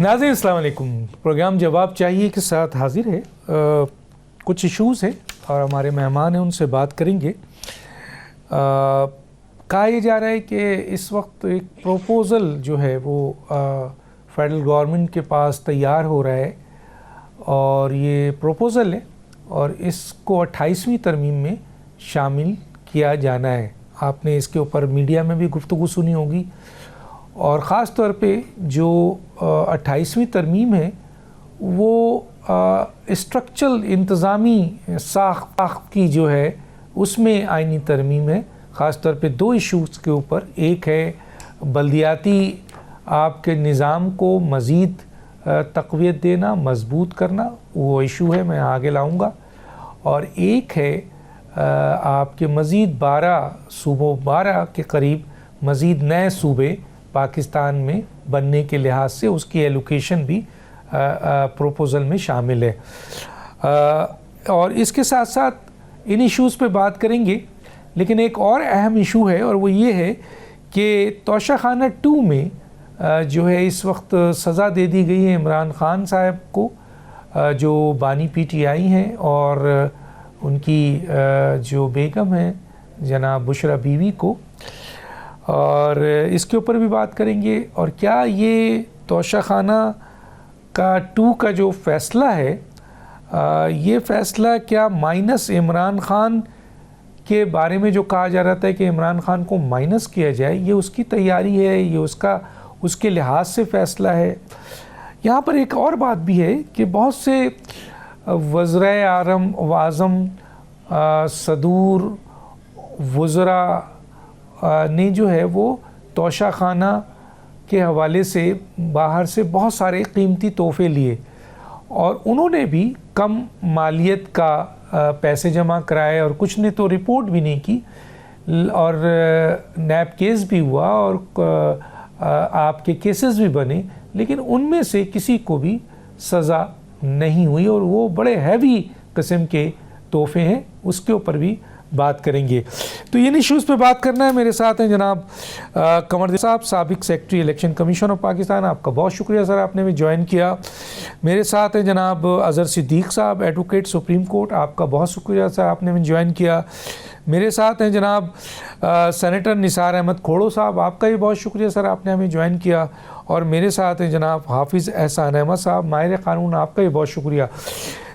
नाज़रीन अस्सलाम वालेकुम। प्रोग्राम जवाब चाहिए के साथ हाजिर है। कुछ इश्यूज़ है और हमारे मेहमान हैं, उनसे बात करेंगे। कहा यह जा रहा है कि इस वक्त एक प्रपोज़ल जो है वो फेडरल गवर्नमेंट के पास तैयार हो रहा है और ये प्रपोज़ल है और इसको 28वीं तरमीम में शामिल किया जाना है। आपने इसके ऊपर मीडिया में भी गुफ्तगू सुनी होगी और ख़ास तौर पे जो 28वीं तरमीम है वो स्ट्रक्चरल इंतज़ामी साख्त की जो है उसमें आइनी तरमीम है। ख़ास तौर पे दो इशूज़ के ऊपर, एक है बल्दियाती आपके निज़ाम को मज़ीद तक़वियत देना, मज़बूत करना, वो इशू है, मैं आगे लाऊंगा। और एक है आपके मज़ीद 12 के करीब मज़ीद नए सूबे पाकिस्तान में बनने के लिहाज से उसकी एलोकेशन भी प्रोपोज़ल में शामिल है। और इसके साथ साथ इन इश्यूज़ पे बात करेंगे, लेकिन एक और अहम इशू है और वो ये है कि तोशाखाना 2 में जो है इस वक्त सज़ा दे दी गई है इमरान ख़ान साहब को, जो बानी PTI हैं, और उनकी जो बेगम है जनाब बुशरा बीवी को, और इसके ऊपर भी बात करेंगे। और क्या ये तोशाखाना का 2 का जो फ़ैसला है, ये फ़ैसला क्या माइनस इमरान ख़ान के बारे में जो कहा जा रहा था कि इमरान ख़ान को माइनस किया जाए, ये उसकी तैयारी है, ये उसके लिहाज से फ़ैसला है। यहाँ पर एक और बात भी है कि बहुत से वज़राए आज़म, सदूर, वज़रा ने जो है वो तोशाखाना के हवाले से बाहर से बहुत सारे कीमती तोहफ़े लिए और उन्होंने भी कम मालियत का पैसे जमा कराए और कुछ ने तो रिपोर्ट भी नहीं की और नैब केस भी हुआ और आपके केसेस भी बने, लेकिन उनमें से किसी को भी सज़ा नहीं हुई और वो बड़े हैवी किस्म के तोहफ़े हैं, उसके ऊपर भी बात करेंगे। तो इन इश्यूज़ पे बात करना है। मेरे साथ हैं जनाब कमर साहब, साबिक secretary election commission of Pakistan, आपका बहुत शुक्रिया सर, आपने भी ज्वाइन किया। मेरे साथ हैं जनाब अज़हर सिद्दीक़ साहब, एडवोकेट सुप्रीम कोर्ट, आपका बहुत शुक्रिया सर, आपने भी ज्वाइन किया। मेरे साथ हैं जनाब सेनेटर निसार अहमद खोड़ो साहब, आपका भी बहुत शुक्रिया सर, आपने हमें ज्वाइन किया। और मेरे साथ हैं जनाब हाफिज़ एहसान अहमद साहब, माहिर क़ानून, आपका भी बहुत शुक्रिया।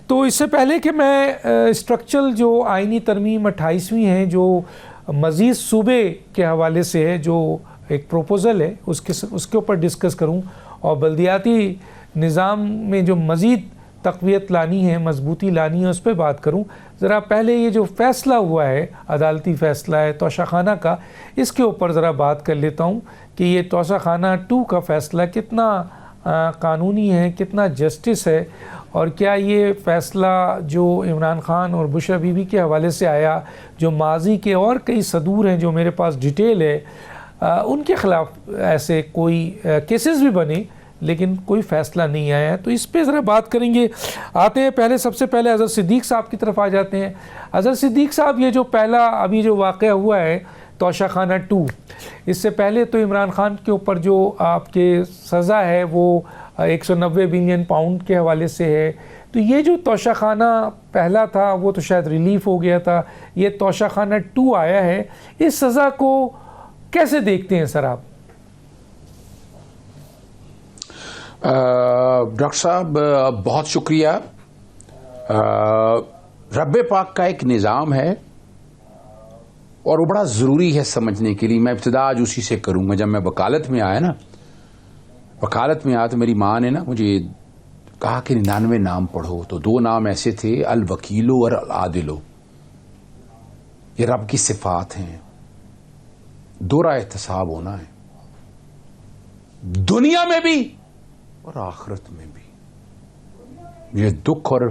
तो इससे पहले कि मैं स्ट्रक्चरल जो आइनी तरमीम 28वीं है जो मज़ीद सूबे के हवाले से है, जो एक प्रोपोज़ल है, उसके ऊपर डिस्कस करूं और बल्दियाती निज़ाम में जो मज़ीद तक़वियत लानी है, मजबूती लानी है, उस पर बात करूं। ज़रा पहले ये जो फ़ैसला हुआ है, अदालती फ़ैसला है तोशाखाना का, इसके ऊपर ज़रा बात कर लेता हूं कि ये तोशाखाना 2 का फ़ैसला कितना कानूनी है, कितना जस्टिस है, और क्या ये फ़ैसला जो इमरान ख़ान और बुशरा बीवी के हवाले से आया, जो माजी के और कई सदूर हैं जो मेरे पास डिटेल है, उनके ख़िलाफ़ ऐसे कोई केसेस भी बने लेकिन कोई फ़ैसला नहीं आया है, तो इस पे ज़रा बात करेंगे। आते हैं पहले, सबसे पहले अज़हर सिद्दीक़ साहब की तरफ आ जाते हैं। अज़हर सिद्दीक़ साहब, ये जो पहला अभी जो वाक़या हुआ है तोशाखाना 2, इससे पहले तो इमरान ख़ान के ऊपर जो आपके सज़ा है वो 190 बिलियन पाउंड के हवाले से है। तो ये जो तोशाखाना पहला था वो तो शायद रिलीफ़ हो गया था, ये तोशाखाना 2 आया है, इस सज़ा को कैसे देखते हैं सर आप? डॉक्टर साहब बहुत शुक्रिया। रब्बे पाक का एक निज़ाम है और वो बड़ा ज़रूरी है समझने के लिए। मैं इब्तिदा आज उसी से करूँगा। जब मैं वकालत में आया ना, वकालत में आया तो मेरी माँ ने ना मुझे कहा कि 99 नाम पढ़ो, तो 2 नाम ऐसे थे, अल वकीलो और अल आदिलो। ये रब की सिफात हैं, दोहरा एहतसाब होना है दुनिया में भी और आखिरत में भी। ये दुख और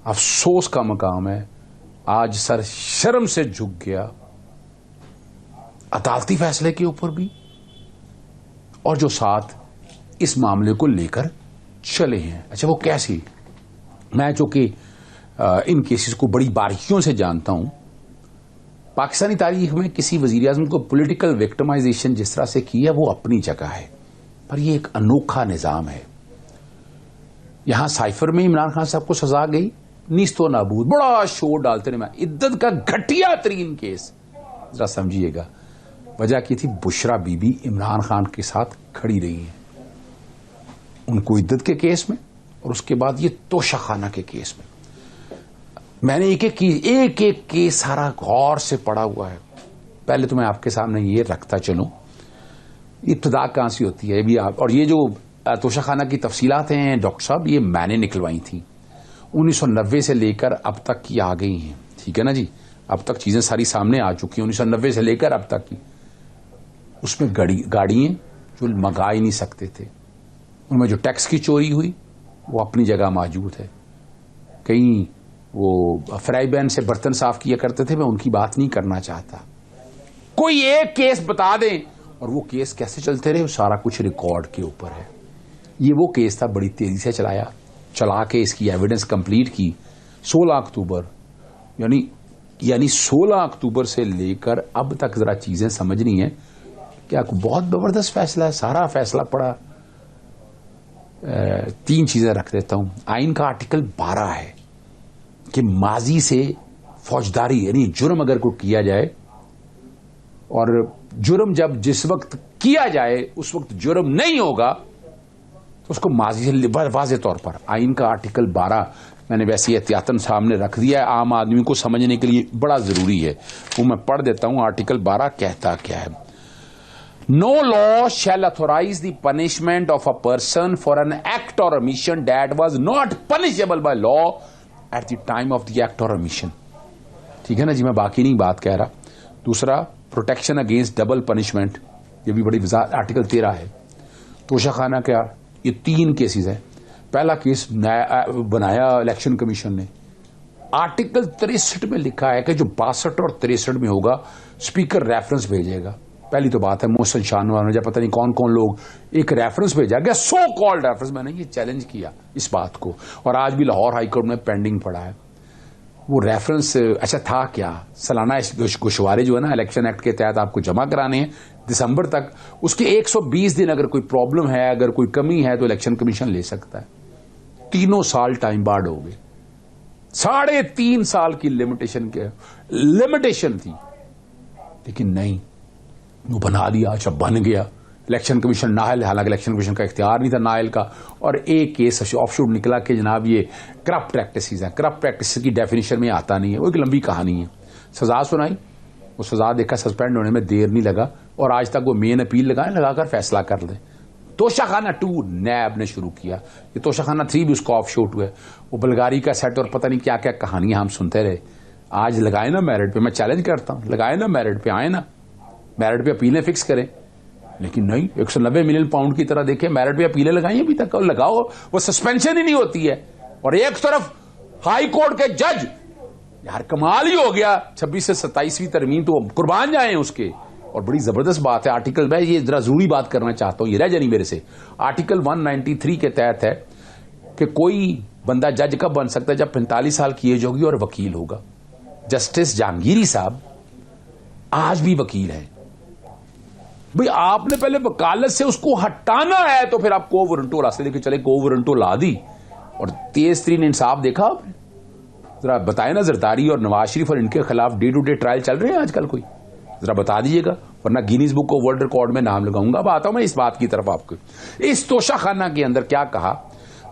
अफसोस का मकाम है, आज सर शर्म से झुक गया अदालती फैसले के ऊपर भी, और जो साथ इस मामले को लेकर चले हैं। अच्छा, वो कैसी? मैं जो कि इन केसेस को बड़ी बारीकियों से जानता हूं, पाकिस्तानी तारीख में किसी वजीर आज़म को पॉलिटिकल विक्टिमाइजेशन जिस तरह से की है वो अपनी जगह है, पर ये एक अनोखा निज़ाम है। यहां साइफर में इमरान खान साहब को सजा गई, नीस्तो नाबूद, बड़ा शोर डालते रहे। इद्दत का घटिया तरीन केस, जरा समझिएगा। वजह की थी बुशरा बीबी इमरान खान के साथ खड़ी रही है, उनको इद्दत के केस में और उसके बाद ये तोशाखाना के केस में। मैंने एक एक केस सारा गौर से पढ़ा हुआ है। पहले तो मैं आपके सामने ये रखता चलूं, इब्तिदा कहां से होती है भी आप, और ये जो तोशाखाना की तफसीलात हैं डॉक्टर साहब, ये मैंने निकलवाई थी। 1990 से लेकर अब तक की आ गई हैं, ठीक है ना जी। अब तक चीजें सारी सामने आ चुकी हैं, 1990 से लेकर अब तक की। उसमें गाड़ियां जो मंगा ही नहीं सकते थे, उनमें जो टैक्स की चोरी हुई वो अपनी जगह मौजूद है। कहीं वो फ्राई पैन से बर्तन साफ किया करते थे, मैं उनकी बात नहीं करना चाहता। कोई एक केस बता दें, और वो केस कैसे चलते रहे, वो सारा कुछ रिकॉर्ड के ऊपर है। ये वो केस था, बड़ी तेजी से चला के इसकी एविडेंस कंप्लीट की। 16 अक्टूबर यानी 16 अक्टूबर से लेकर अब तक जरा चीजें समझनी है। क्या बहुत जबरदस्त फैसला है, सारा फैसला पड़ा। 3 चीजें रख देता हूं। आइन का आर्टिकल 12 है कि माजी से फौजदारी यानी जुर्म अगर कोई किया जाए, और जुर्म जब जिस वक्त किया जाए उस वक्त जुर्म नहीं होगा, तो उसको माजी से वाज़े तौर पर आइन का आर्टिकल 12 मैंने वैसे एहतियातन सामने रख दिया है, आम आदमी को समझने के लिए बड़ा जरूरी है। वो मैं पढ़ देता हूं। आर्टिकल 12 कहता क्या है? No law shall authorise the punishment of a person for an act or omission that was not punishable by law at the time of the act or omission। ठीक है ना जी, मैं बाकी नहीं बात कह रहा। दूसरा, प्रोटेक्शन अगेंस्ट डबल पनिशमेंट, ये भी बड़ी आर्टिकल 13 है। तोशाखाना क्या, ये 3 केसेस है। पहला केस बनाया इलेक्शन कमीशन ने, आर्टिकल 63 में लिखा है कि जो 62 और 63 में होगा स्पीकर रेफरेंस भेजेगा। पहली तो बात है, मोहसिन शाहनवाज ने, जब पता नहीं कौन कौन लोग, एक रेफरेंस भेजा गया, सो कॉल्ड रेफरेंस। मैंने ये चैलेंज किया इस बात को, और आज भी लाहौर हाईकोर्ट में पेंडिंग पड़ा है वो रेफरेंस। अच्छा था क्या, सालाना गोशवारे जो है ना इलेक्शन एक्ट के तहत आपको जमा कराने हैं दिसंबर तक, उसके 120 दिन अगर कोई प्रॉब्लम है, अगर कोई कमी है, तो इलेक्शन कमीशन ले सकता है। 3 साल टाइम बार्ड हो गए, 3.5 साल की लिमिटेशन थी, लेकिन नहीं, वो बना दिया। अच्छा बन गया इलेक्शन कमीशन नाहल, हालांकि इलेक्शन कमीशन का इख्तियार नहीं था नाहल का। और एक केस ऑफशूट निकला कि जनाब ये करप्ट प्रैक्टिसेस हैं। करप्ट प्रैक्टिस की डेफिनेशन में आता नहीं है, वो एक लंबी कहानी है। सजा सुनाई, वो सजा देखा, सस्पेंड होने में देर नहीं लगा, और आज तक वो मेन अपील लगाकर फैसला कर ले। तोशाखाना 2 नैब ने शुरू किया, ये तोशाखाना 3 भी उसका ऑफशूट हुआ। वो बल्गारी का सेट और पता नहीं क्या क्या कहानियां हम सुनते रहे। आज लगाए ना मेरिट पे, मैं चैलेंज करता हूं, लगाए ना मेरिट पे, आए ना मेरिट पे अपीलें फिक्स करें। लेकिन नहीं, 190 मिलियन पाउंड की तरह देखे मेरिट पे अपीलें लगाई अभी तक, और लगाओ, वो सस्पेंशन ही नहीं होती है। और एक तरफ हाई कोर्ट के जज, यार कमाल ही हो गया, 26 से 27वीं तरमीम, तो कुर्बान जाए उसके। और बड़ी जबरदस्त बात है आर्टिकल, मैं ये जरा जरूरी बात करना चाहता हूं, ये रह जानी मेरे से। आर्टिकल 193 के तहत है कि कोई बंदा जज कब बन सकता है, जब 45 साल की एज होगी और वकील होगा। जस्टिस जहांगीरी साहब आज भी वकील है। भाई आपने पहले वकालत से उसको हटाना है, तो फिर आप को वारंटो रास्ते लेके चले, को वारंटो ला दी, और तेज तरीन इंसाफ देखा आपने। जरा बताए ना, जरदारी और नवाज शरीफ और इनके खिलाफ डे टू डे ट्रायल चल रहे हैं आजकल, कोई जरा बता दीजिएगा, वरना Guinness book of world record में नाम लगाऊंगा। अब आता हूं मैं इस बात की तरफ। आपको इस तोशाखाना के अंदर क्या कहा,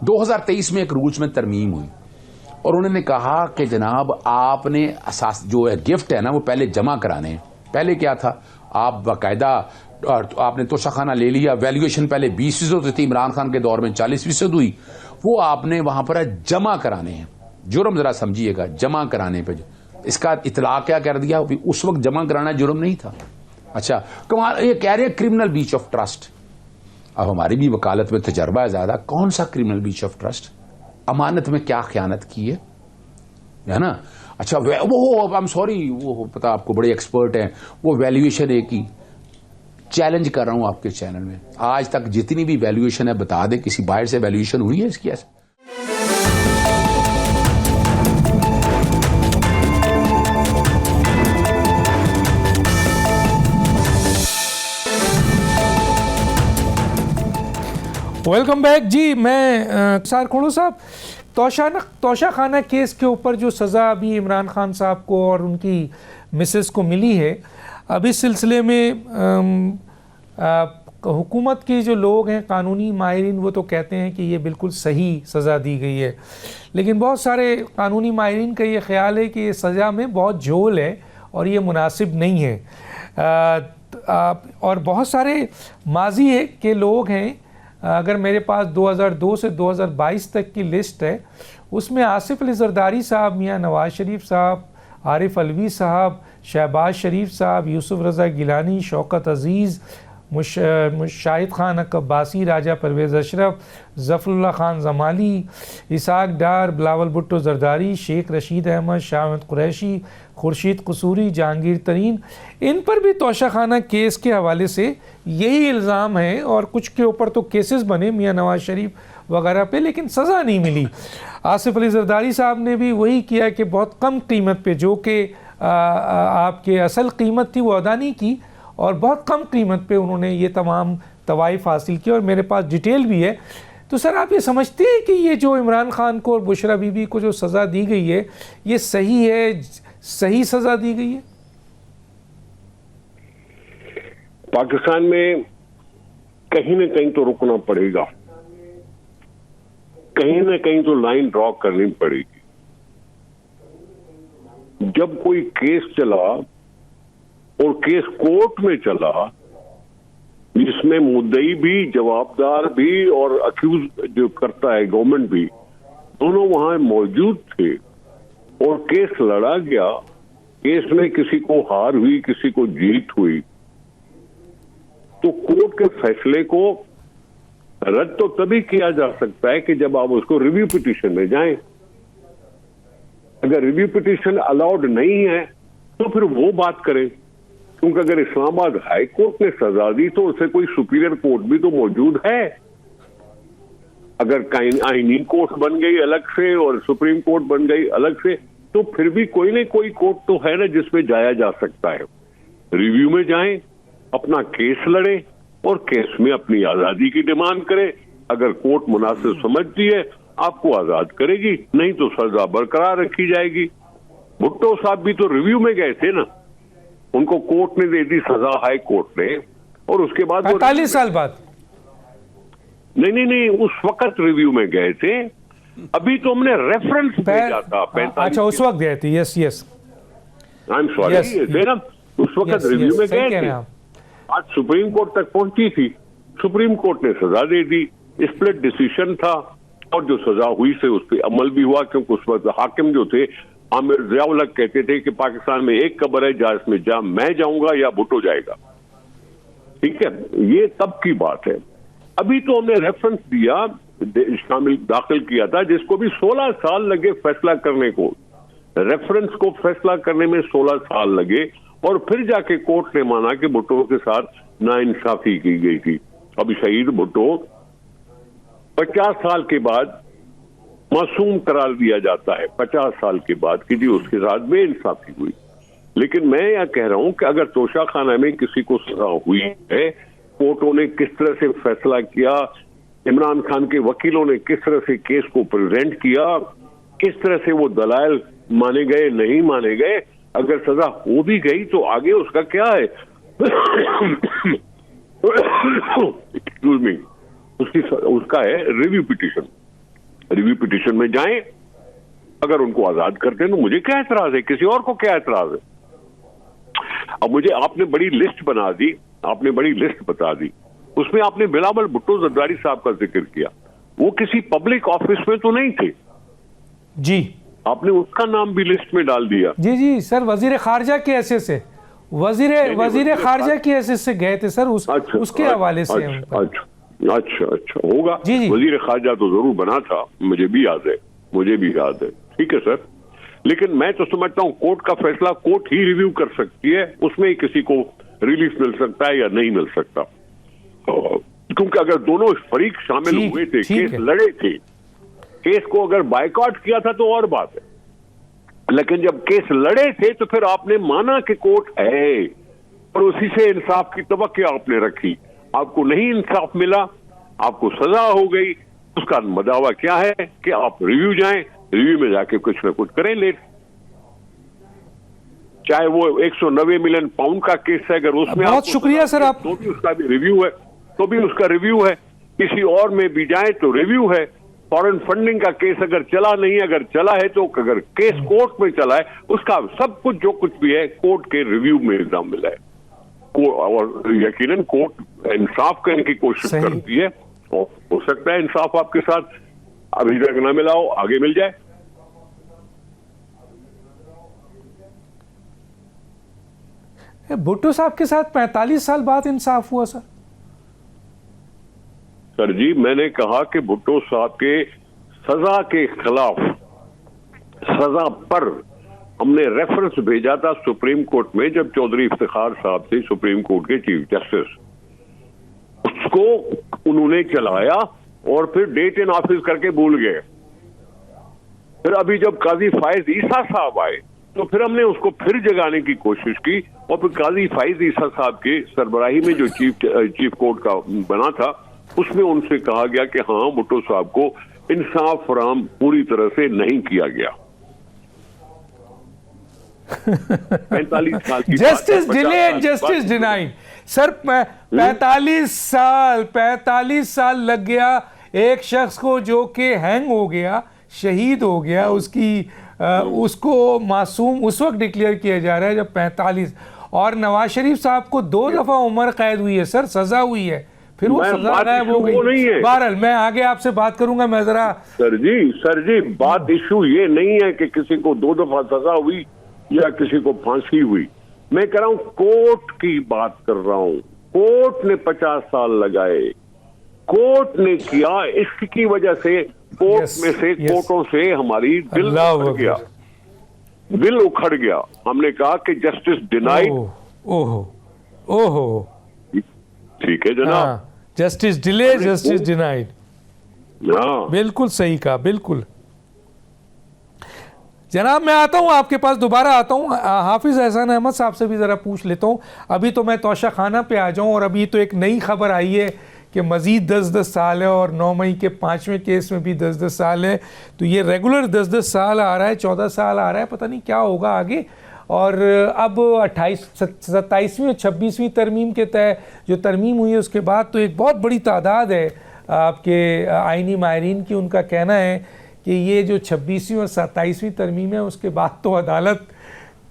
2023 में एक रूल्स में तरमीम हुई, और उन्होंने कहा कि जनाब आपने जो है गिफ्ट है ना, वो पहले जमा कराने हैं। पहले क्या था, आप बाकायदा आपने तोशाखाना ले लिया, वैल्यूएशन पहले 20% थी, इमरान खान के दौर में 40% हुई, वो आपने वहां पर जमा कराने हैं। जुर्म जरा समझिएगा, जमा कराने पे इसका इतला क्या कर दिया, उस वक्त जमा कराना जुर्म नहीं था। अच्छा कमाल, ये कह रहे हैं क्रिमिनल ब्रीच ऑफ ट्रस्ट। अब हमारी भी वकालत में तजर्बा है ज्यादा, कौन सा क्रिमिनल ब्रीच ऑफ ट्रस्ट, अमानत में क्या खयानत की है ना। अच्छा वो आई एम सॉरी, वो पता आपको बड़े एक्सपर्ट हैं, वो वैल्यूएशन एक ही चैलेंज कर रहा हूं आपके चैनल में, आज तक जितनी भी वैल्यूएशन है बता दे, किसी बाहर से वैल्यूएशन हुई है इसकी? ऐसे वेलकम बैक जी। मैं सार खोड़ो साहब, तोशा खाना केस के ऊपर जो सज़ा अभी इमरान खान साहब को और उनकी मिसेस को मिली है, अब इस सिलसिले में हुकूमत के जो लोग हैं, कानूनी माहिरीन, वो तो कहते हैं कि ये बिल्कुल सही सज़ा दी गई है, लेकिन बहुत सारे कानूनी माहिरीन का ये ख्याल है कि ये सज़ा में बहुत झोल है और ये मुनासिब नहीं है। और बहुत सारे माजी है के लोग हैं, अगर मेरे पास 2002 से 2022 तक की लिस्ट है, उसमें आसिफ अली जरदारी साहब, मियाँ नवाज शरीफ साहब, आरिफ अलवी साहब, शहबाज शरीफ साहब, यूसुफ रज़ा गिलानी, शौकत अज़ीज़, शाहिद खान अब्बासी, राजा परवेज़ अशरफ, ज़फ़रुल्लाह खान जमाली, इसाक डार, बिलावल भुट्टो जरदारी, शेख रशीद अहमद, शाह अहमद कुरैशी, खुर्शीद कसूरी, जहांगीर तरीन, इन पर भी तोशा खाना केस के हवाले से यही इल्ज़ाम है और कुछ के ऊपर तो केसेस बने मियाँ नवाज शरीफ वगैरह पे, लेकिन सज़ा नहीं मिली। आसिफ अली जरदारी साहब ने भी वही किया कि बहुत कम कीमत पे, जो कि आपके असल कीमत थी वो अदा नहीं की और बहुत कम कीमत पे उन्होंने ये तमाम तवाइफ हासिल की और मेरे पास डिटेल भी है। तो सर, आप ये समझते हैं कि ये जो इमरान खान को और बुशरा बीबी को जो सज़ा दी गई है, ये सही है, सही सज़ा दी गई है? पाकिस्तान में कहीं न कहीं तो रुकना पड़ेगा, कहीं न कहीं तो लाइन ड्रॉ करनी पड़ेगी। जब कोई केस चला और केस कोर्ट में चला, जिसमें मुद्दई भी, जवाबदार भी और अक्यूज जो करता है गवर्नमेंट भी, दोनों वहां मौजूद थे और केस लड़ा गया, केस में किसी को हार हुई, किसी को जीत हुई, तो कोर्ट के फैसले को रद्द तो तभी किया जा सकता है कि जब आप उसको रिव्यू पिटीशन में जाएं। अगर रिव्यू पिटीशन अलाउड नहीं है तो फिर वो बात करें, क्योंकि अगर इस्लामाबाद हाई कोर्ट ने सजा दी तो उसे कोई सुपीरियर कोर्ट भी तो मौजूद है। अगर आईनी कोर्ट बन गई अलग से और सुप्रीम कोर्ट बन गई अलग से, तो फिर भी कोई न कोई कोर्ट तो है ना जिसमें जाया जा सकता है। रिव्यू में जाएं, अपना केस लड़े और केस में अपनी आजादी की डिमांड करें। अगर कोर्ट मुनासिब समझती है आपको आजाद करेगी, नहीं तो सजा बरकरार रखी जाएगी। भुट्टो साहब भी तो रिव्यू में गए थे ना, उनको कोर्ट ने दे दी सजा, हाई कोर्ट ने, और उसके बाद 45 साल बाद नहीं, उस वक्त रिव्यू में गए थे। अभी तो हमने रेफरेंस भेजा था 45। अच्छा, उस वक्त गए थे। यस आई एम सॉरी, ना उस वक्त रिव्यू में गए थे। आज सुप्रीम कोर्ट तक पहुंची थी, सुप्रीम कोर्ट ने सजा दे दी, स्प्लिट डिसीजन था और जो सजा हुई से उस पर अमल भी हुआ, क्योंकि उस वक्त हाकिम जो थे आमिर ज़िया कहते थे कि पाकिस्तान में एक कब्र है जहां इसमें जा मैं जाऊंगा या भुट्टो जाएगा। ठीक है, ये तब की बात है। अभी तो हमने रेफरेंस दिया, शामिल दाखिल किया था, जिसको भी 16 साल लगे फैसला करने को। रेफरेंस को फैसला करने में 16 साल लगे और फिर जाके कोर्ट ने माना कि भुट्टो के साथ नाइंसाफी की गई थी। अभी शहीद भुट्टो 50 साल के बाद मासूम करार दिया जाता है, 50 साल के बाद कि जी उसके साथ बेइंसाफी हुई। लेकिन मैं यह कह रहा हूं कि अगर तोशा खाना में किसी को सजा हुई है, कोर्टों ने किस तरह से फैसला किया, इमरान खान के वकीलों ने किस तरह से केस को प्रेजेंट किया, किस तरह से वो दलाइल माने गए नहीं माने गए, अगर सजा हो भी गई तो आगे उसका क्या है? एक्सक्यूज मी, उसका है रिव्यू पिटीशन। रिव्यू पिटीशन में जाएं, अगर उनको आजाद करते हैं तो मुझे क्या एतराज है, किसी और को क्या एतराज है? अब मुझे आपने बड़ी लिस्ट बना दी, आपने बड़ी लिस्ट बता दी, उसमें आपने बिलावल भुट्टो जरदारी साहब का जिक्र किया। वो किसी पब्लिक ऑफिस में तो नहीं थे जी, आपने उसका नाम भी लिस्ट में डाल दिया। जी सर, वजीर खारजा के हैसियत से, वजीर खारजा की हैसियत से गए थे सर, उसके हवाले से। अच्छा होगा जी। वजीर खारजा तो जरूर बना था, मुझे भी याद है। ठीक है सर, लेकिन मैं तो समझता हूं कोर्ट का फैसला कोर्ट ही रिव्यू कर सकती है, उसमें ही किसी को रिलीफ मिल सकता है या नहीं मिल सकता। क्योंकि अगर दोनों फरीक शामिल हुए थे, केस लड़े थे, केस को अगर बायकॉट किया था तो और बात है, लेकिन जब केस लड़े थे तो फिर आपने माना कि कोर्ट है और उसी से इंसाफ की तवक्को आपने रखी। आपको नहीं इंसाफ मिला आपको सजा हो गई, उसका दावा क्या है कि आप रिव्यू जाएं, रिव्यू में जाके कुछ न कुछ करें लेट। चाहे वो 190 मिलियन पाउंड का केस है, अगर उसमें बहुत शुक्रिया सर आप, तो भी उसका भी रिव्यू है, तो भी उसका रिव्यू है। किसी और में भी जाए तो रिव्यू है। फॉरेन फंडिंग का केस अगर चला नहीं, अगर चला है तो अगर केस कोर्ट में चला है, उसका सब कुछ जो कुछ भी है कोर्ट के रिव्यू में एग्जाम मिला है। और यकीनन कोर्ट इंसाफ करने की कोशिश करती है, और हो सकता है इंसाफ आपके साथ अभी तक ना मिला हो, आगे मिल जाए। भुट्टो साहब के साथ 45 साल बाद इंसाफ हुआ सर। सर जी, मैंने कहा कि भुट्टो साहब के सजा के खिलाफ, सजा पर हमने रेफरेंस भेजा था सुप्रीम कोर्ट में, जब चौधरी इफ्तिखार साहब थे सुप्रीम कोर्ट के चीफ जस्टिस। उसको उन्होंने चलाया और फिर डेट इन ऑफिस करके भूल गए। फिर अभी जब काजी फायज ईसा साहब आए तो फिर हमने उसको फिर जगाने की कोशिश की, और फिर काजी फायज ईसा साहब के सरबराही में जो चीफ कोर्ट का बना था, उसमें उनसे कहा गया कि हाँ, भुट्टो साहब को इंसाफ फराहम पूरी तरह से नहीं किया गया। 45 साल की justice delay and justice denied. Sir 45 साल लग गया एक शख्स को जो कि हैंग हो गया, शहीद हो गया, उसको मासूम उस वक्त डिक्लेयर किया जा रहा है जब 45, और नवाज शरीफ साहब को 2 दफा उम्र कैद हुई है सर, सजा हुई है, फिर वो सजा गायब हो गई। बहरहाल मैं आगे आपसे बात करूंगा। मैं जरा सर जी बात इशू ये नहीं है कि किसी को 2 दफा सजा हुई या किसी को फांसी हुई। मैं कह रहा हूं कोर्ट की बात कर रहा हूं। कोर्ट ने 50 साल लगाए, कोर्ट ने किया, इसकी वजह से कोर्ट में से कोर्टों से हमारी दिल उखड़ गया, दिल उखड़ गया। हमने कहा कि जस्टिस डिनाइड। ओहो ठीक है जनाब, जस्टिस डिले जस्टिस डिनाइड। हाँ बिल्कुल सही कहा, बिल्कुल। जनाब मैं आता हूँ आपके पास, दोबारा आता हूँ। हाफिज एहसान अहमद साहब से भी ज़रा पूछ लेता हूँ। अभी तो मैं तोशा खाना पे आ जाऊँ, और अभी तो एक नई खबर आई है कि मज़ीद 10-10 साल है, और 9 मई के 5वें केस में भी 10-10 साल है। तो ये रेगुलर 10-10 साल आ रहा है, 14 साल आ रहा है, पता नहीं क्या होगा आगे। और अब 27वीं और 26वीं तरमीम के तहत जो तरमीम हुई है, उसके बाद तो एक बहुत बड़ी तादाद है आपके आइनी माहिरीन की, उनका कहना है कि ये जो 26वीं और 27वीं तरमीम है, उसके बाद तो अदालत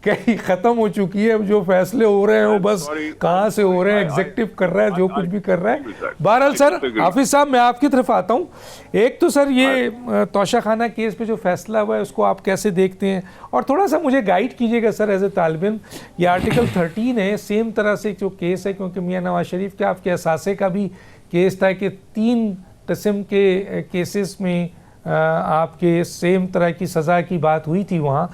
कहीं ख़त्म हो चुकी है। जो फैसले हो रहे हैं वो बस कहाँ से हो रहे हैं, एग्जीक्यूटिव कर रहा है जो कुछ भी कर रहा है। बहरहाल सर, हाफिज साहब मैं आपकी तरफ आता हूँ। एक तो सर ये तोशा खाना केस पे जो फैसला हुआ है उसको आप कैसे देखते हैं, और थोड़ा सा मुझे गाइड कीजिएगा सर एज ए तालिब इल्म। ये आर्टिकल 13 है, सेम तरह से जो केस है, क्योंकि मियाँ नवाज शरीफ के आपके असासे का भी केस था कि 3 किस्म के केसेस में आपके सेम तरह की सज़ा की बात हुई थी वहाँ।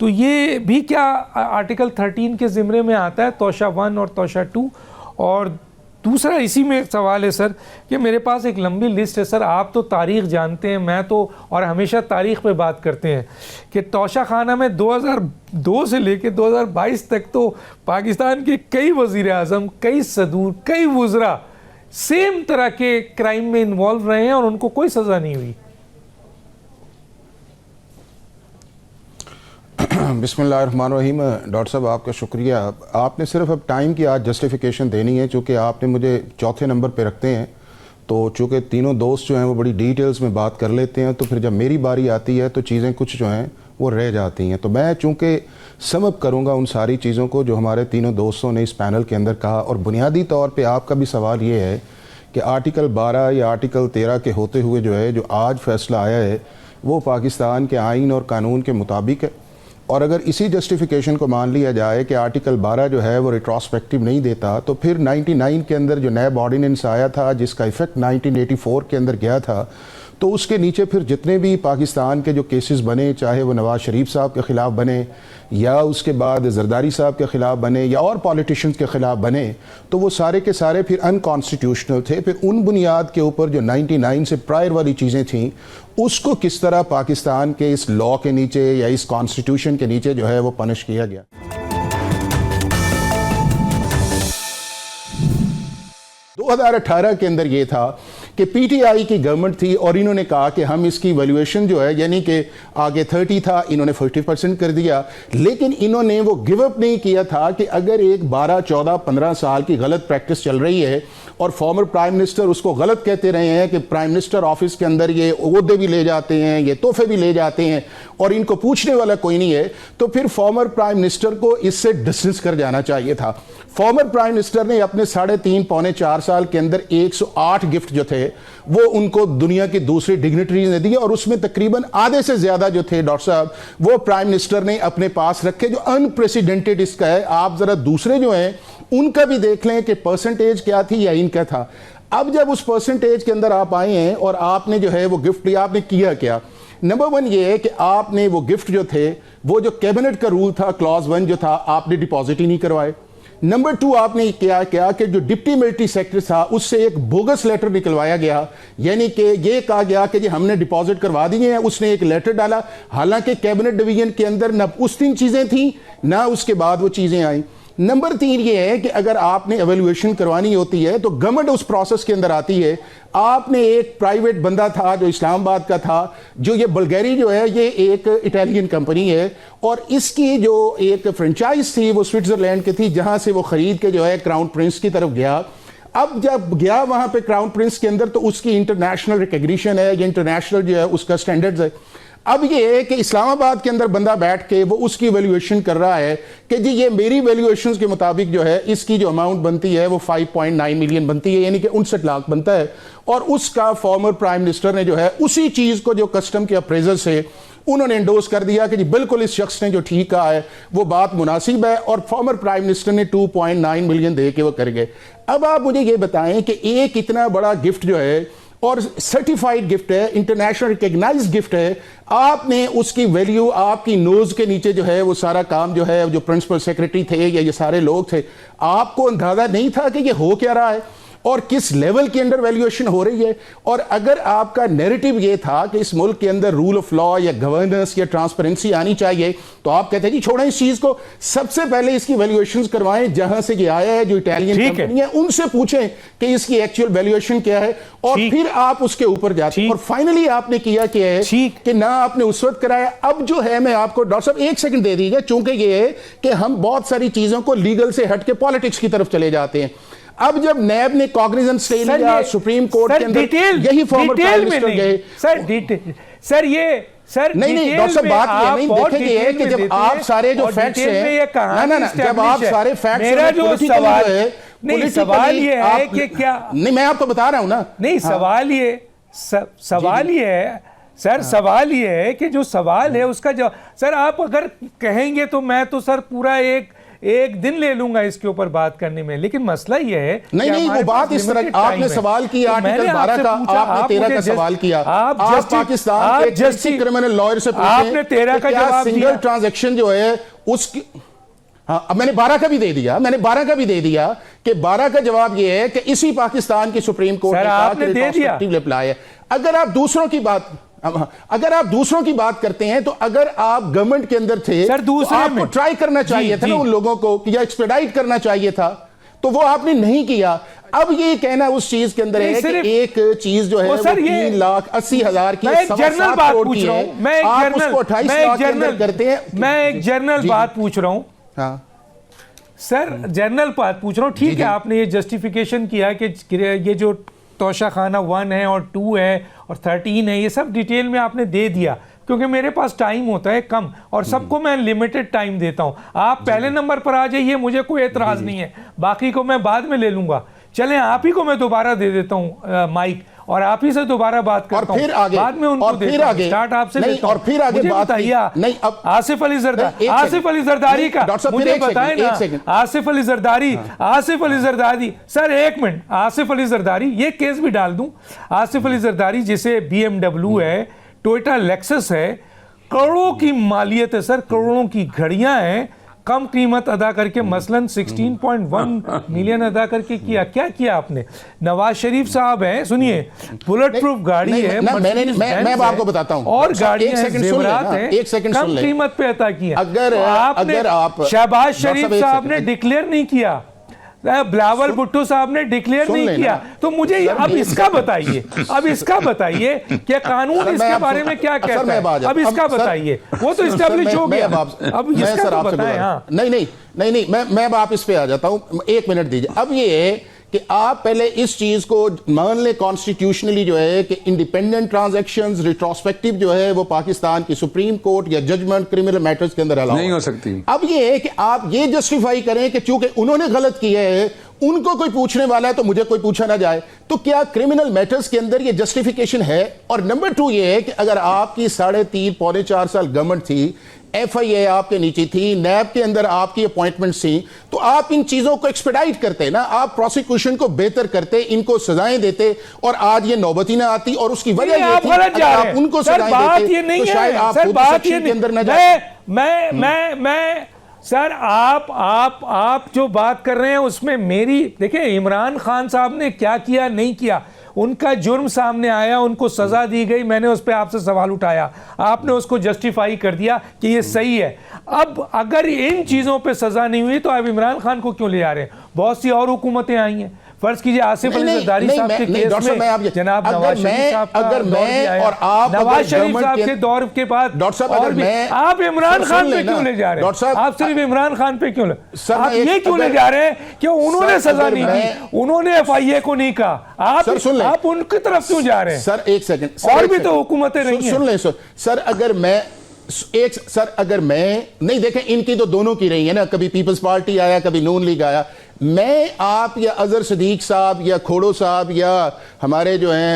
तो ये भी क्या आर्टिकल 13 के ज़िम्मे में आता है, तोशा 1 और तोशा 2? और दूसरा इसी में सवाल है सर कि मेरे पास एक लंबी लिस्ट है सर, आप तो तारीख़ जानते हैं, मैं तो और हमेशा तारीख़ पे बात करते हैं कि तोशा खाना में 2002 से लेकर 2022 तक तो पाकिस्तान के कई वज़ीर आज़म, कई सदूर, कई वज़रा सेम तरह के क्राइम में इन्वॉल्व रहे हैं और उनको कोई सज़ा नहीं हुई। बिस्मिल्लाहिर्रहमानिर्रहीम। डॉक्टर साहब आपका शुक्रिया। आपने सिर्फ अब टाइम की आज जस्टिफिकेशन देनी है, चूँकि आपने मुझे चौथे नंबर पे रखते हैं, तो चूँकि तीनों दोस्त जो हैं वो बड़ी डिटेल्स में बात कर लेते हैं, तो फिर जब मेरी बारी आती है तो चीज़ें कुछ जो हैं वो रह जाती हैं। तो मैं चूँकि समअप करूँगा उन सारी चीज़ों को जो हमारे तीनों दोस्तों ने इस पैनल के अंदर कहा, और बुनियादी तौर पर आपका भी सवाल ये है कि आर्टिकल 12 या आर्टिकल 13 के होते हुए जो है, जो आज फैसला आया है वो पाकिस्तान के आइन और कानून के मुताबिक है। और अगर इसी जस्टिफिकेशन को मान लिया जाए कि आर्टिकल 12 जो है वो रिट्रोस्पेक्टिव नहीं देता, तो फिर 99 के अंदर जो नैब ऑर्डिनेंस आया था जिसका इफ़ेक्ट 1984 के अंदर गया था, तो उसके नीचे फिर जितने भी पाकिस्तान के जो केसेस बने, चाहे वो नवाज़ शरीफ साहब के ख़िलाफ़ बने या उसके बाद जरदारी साहब के ख़िलाफ़ बने या और पॉलिटिशियंस के ख़िलाफ़ बने, तो वो सारे के सारे फिर अनकॉन्स्टिट्यूशनल थे। फिर उन बुनियाद के ऊपर जो 99 से प्रायर वाली चीज़ें थीं, उसको किस तरह पाकिस्तान के इस लॉ के नीचे या इस कॉन्स्टिट्यूशन के नीचे जो है वो पनिश किया गया। 2018 के अंदर ये था कि पीटीआई की गवर्नमेंट थी और इन्होंने कहा कि हम इसकी वैल्यूएशन जो है, यानी कि आगे 30 था, इन्होंने 40% कर दिया, लेकिन इन्होंने वो गिव अप नहीं किया था कि अगर एक 12, 14, 15 साल की गलत प्रैक्टिस चल रही है और फॉर्मर प्राइम मिनिस्टर उसको गलत कहते रहे हैं कि प्राइम मिनिस्टर ऑफिस के अंदर ये ओहदे भी ले जाते हैं, ये तोहफे भी ले जाते हैं और इनको पूछने वाला कोई नहीं है, तो फिर फॉर्मर प्राइम मिनिस्टर को इससे डिस्टेंस कर जाना चाहिए था। फॉर्मर प्राइम मिनिस्टर ने अपने 3.5 पौने 4 साल के अंदर 108 गिफ्ट जो थे वो उनको दुनिया की दूसरी डिग्निटरीज ने दिए और उसमें तकरीबन आधे से ज्यादा जो थे डॉक्टर साहब वो प्राइम मिनिस्टर ने अपने पास रखे, जो अनप्रेसिडेंटेड इसका है। आप जरा दूसरे जो हैं उनका भी देख लें कि परसेंटेज क्या थी या इनका था। अब जब उस परसेंटेज के अंदर आप आए हैं और आपने जो है वो गिफ्ट लिया, आपने किया क्या? नंबर 1 ये है कि आपने वो गिफ्ट जो थे, वो जो कैबिनेट का रूल था क्लॉज 1 जो था, आपने डिपॉजिट ही नहीं करवाए। नंबर 2 आपने क्या किया कि जो डिप्टी मिलिट्री सेक्रेटरी था उससे एक बोगस लेटर निकलवाया गया, यानी कि ये कहा गया कि जी हमने डिपॉजिट करवा दिए हैं, उसने एक लेटर डाला, हालांकि कैबिनेट डिवीजन के अंदर ना उस 3 चीजें थी ना उसके बाद वो चीजें आई। नंबर 3 ये है कि अगर आपने एवेल्युएशन करवानी होती है तो गवर्नमेंट उस प्रोसेस के अंदर आती है। आपने एक प्राइवेट बंदा था जो इस्लामाबाद का था, जो ये बल्गेरी जो है ये एक इटालियन कंपनी है और इसकी जो एक फ्रेंचाइज थी वो स्विट्जरलैंड की थी, जहां से वो खरीद के जो है क्राउन प्रिंस की तरफ गया। अब जब गया वहां पे क्राउन प्रिंस के अंदर तो उसकी इंटरनेशनल रिकग्निशन है, ये इंटरनेशनल जो है उसका स्टैंडर्ड्स है। अब ये है कि इस्लामाबाद के अंदर बंदा बैठ के वो उसकी वैल्यूएशन कर रहा है कि जी ये मेरी वैल्यूएशंस के मुताबिक जो है इसकी जो अमाउंट बनती है वो 5.9 मिलियन बनती है, यानी कि 59 लाख बनता है। और उसका फॉर्मर प्राइम मिनिस्टर ने जो है उसी चीज को जो कस्टम के अप्रेजल से उन्होंने एंडोर्स कर दिया कि जी बिल्कुल इस शख्स ने जो ठीक कहा है वो बात मुनासिब है, और फॉर्मर प्राइम मिनिस्टर ने 2.9 मिलियन दे के वो कर गए। अब आप मुझे ये बताएं कि एक इतना बड़ा गिफ्ट जो है और सर्टिफाइड गिफ्ट है, इंटरनेशनल रिकग्नाइज्ड गिफ्ट है, आपने उसकी वैल्यू आपकी नोज के नीचे जो है वो सारा काम जो है, जो प्रिंसिपल सेक्रेटरी थे या ये सारे लोग थे, आपको अंदाजा नहीं था कि ये हो क्या रहा है और किस लेवल के अंडर वैल्यूएशन हो रही है। और अगर आपका नैरेटिव ये था कि इस मुल्क के अंदर रूल ऑफ लॉ या गवर्नेंस या ट्रांसपेरेंसी आनी चाहिए, तो आप कहते हैं जी छोड़ें इस चीज को, सबसे पहले इसकी वैल्यूएशंस करवाएं जहां से ये आया है, जो इटालियन कंपनी है उनसे पूछें कि इसकी एक्चुअल वैल्यूएशन क्या है और फिर आप उसके ऊपर जाते हैं। और फाइनली आपने किया क्या है कि ना आपने उस वक्त कराया। अब जो है मैं आपको डॉक्टर साहब 1 सेकंड दे दीजिए, चूंकि ये है कि हम बहुत सारी चीजों को लीगल से हट के पॉलिटिक्स की तरफ चले जाते हैं। अब जब नैब ने कॉग्निजेंस ले लिया सुप्रीम कोर्ट के अंदर, यही फॉर्मर प्राइम मिनिस्टर गए नहीं डॉक्टर साहब, बात ये नहीं देखेंगे है कि जब आप सारे जो फैक्ट्स हैं ना जब आप सारे फैक्ट्स, मेरा जो सवाल है नहीं, सवाल ये है कि क्या नहीं, मैं आपको बता रहा हूं ना, नहीं सवाल ये है सर, सवाल ये है कि जो सवाल है उसका जवाब सर आप अगर कहेंगे तो मैं तो सर पूरा एक दिन ले लूंगा इसके ऊपर बात करने में, लेकिन मसला ये है नहीं वो बात इस तरह, आपने सवाल किया आर्टिकल 12 का, आपने 13 का सवाल किया, आप पाकिस्तान के जस्टिस क्रिमिनल लॉयर से पूछें, आपने 13 का जवाब दिया, सिंगल ट्रांजैक्शन जो है उसकी, हाँ अब मैंने 12 का भी दे दिया, कि 12 का जवाब यह है कि इसी पाकिस्तान की सुप्रीम कोर्ट ने आपने दे दिया अप्लाई है। अगर आप दूसरों की बात करते हैं तो अगर आप गवर्नमेंट के अंदर थे सर, दूसरे तो आपको ट्राई करना चाहिए था ना उन लोगों को, या एक्सपेडाइट करना चाहिए था, तो वो आपने नहीं किया। अब ये कहना उस चीज के अंदर है कि एक चीज जो है वो 3,80,000 की, मैं एक जनरल बात पूछ रहा हूं, मैं एक जनरल बात पूछ रहा हूं, हाँ सर जनरल बात पूछ रहा हूं, ठीक है आपने ये जस्टिफिकेशन किया कि ये जो तोशा खाना 1 है और 2 है और 13 है, ये सब डिटेल में आपने दे दिया, क्योंकि मेरे पास टाइम होता है कम और सबको मैं लिमिटेड टाइम देता हूं। आप पहले नंबर पर आ जाइए, मुझे कोई एतराज नहीं है, बाकी को मैं बाद में ले लूंगा। चलें आप ही को मैं दोबारा दे देता हूं माइक और आप ही से दोबारा बात करता हूं, बाद में उनको देता हूं, स्टार्ट आपसे लेता हूं। और फिर आगे बात बताइए नहीं, अब आसिफ अली जरदारी का मुझे बताएं ना, आसिफ अली जरदारी सर 1 मिनट, आसिफ अली जरदारी ये केस भी डाल दूं, आसिफ अली जरदारी जिसे BMW है, टोयोटा लेक्सस है, करोड़ों की मालियत है सर, करोड़ों की घड़ियां हैं, कम कीमत अदा करके मसलन 16.1 मिलियन अदा करके किया। क्या किया आपने? नवाज शरीफ साहब हैं, सुनिए, बुलेट प्रूफ गाड़ी है, मैं आपको बताता हूं, और गाड़ियां हैं, जेवरात हैं, कम कीमत पे अदा किया। अगर आप शहबाज शरीफ साहब ने डिक्लेयर नहीं किया, बिलावल भुट्टो साहब ने डिक्लेयर नहीं किया, तो मुझे अब इसका बताइए, अब इसका बताइए कि कानून इसके बारे में क्या कहता है, अब इसका बताइए, वो तो स्टैब्लिश हो गया, अब इसका तो बताएं। हाँ नहीं, मैं अब आप इस पे आ जाता हूं, 1 मिनट दीजिए। अब ये कि आप पहले इस चीज को मान ले कॉन्स्टिट्यूशनली जो है कि इंडिपेंडेंट ट्रांजैक्शंस रिट्रोस्पेक्टिव जो है वो पाकिस्तान की सुप्रीम कोर्ट या जजमेंट क्रिमिनल मैटर्स के अंदर अलाउ नहीं हो सकती। अब ये है कि आप ये जस्टिफाई करें कि चूंकि उन्होंने गलत किया है, उनको कोई पूछने वाला है तो मुझे कोई पूछा ना जाए, तो क्या क्रिमिनल मैटर्स के अंदर ये जस्टिफिकेशन है? और नंबर 2 ये है कि अगर आपकी 3.5 पौने 4 साल गवर्नमेंट थी, FIA आपके नीचे थी, नैब के अंदर आपकी अपॉइंटमेंट्स थी, तो आप इन चीजों को एक्सपेडाइट करते ना, आप प्रोसिक्यूशन को बेहतर करते, इनको सजाएं देते, और आज ये नौबत ही ना आती। और उसकी वजह ये थी अगर आप उनको सजाएं देते तो शायद आप खुद सेक्शन के अंदर न जाते। मैं सर आप जो बात कर रहे हैं उसमें मेरी, देखिए इमरान खान साहब ने क्या किया नहीं किया, उनका जुर्म सामने आया, उनको सजा दी गई, मैंने उस पर आपसे सवाल उठाया, आपने उसको जस्टिफाई कर दिया कि ये सही है। अब अगर इन चीजों पे सजा नहीं हुई तो आप इमरान खान को क्यों ले जा रहे हैं? बहुत सी और हुकूमतें आई हैं, फर्ज कीजिए आसिफ अली जरदारी साहब के केस में जनाब नवाज शरीफ साहब का दौर भी आया, नवाज शरीफ साहब के दौर के बाद और भी, आप इमरान खान पे क्यों ले जा रहे हैं? आप सिर्फ इमरान खान पे क्यों आप ये क्यों ले जा रहे हैं कि उन्होंने सजा नहीं दी, उन्होंने FIA को नहीं कहा, आप उनकी तरफ क्यों जा रहे हैं? सर 1 सेकंड, और भी तो हुकूमतें रही हैं। सुन ले सर, अगर मैं नहीं देखें, इनकी तो दोनों की रही है ना, कभी पीपल्स पार्टी आया, कभी नून लीग आया। मैं आप या अजहर सिद्दीक साहब या खोड़ो साहब या हमारे जो हैं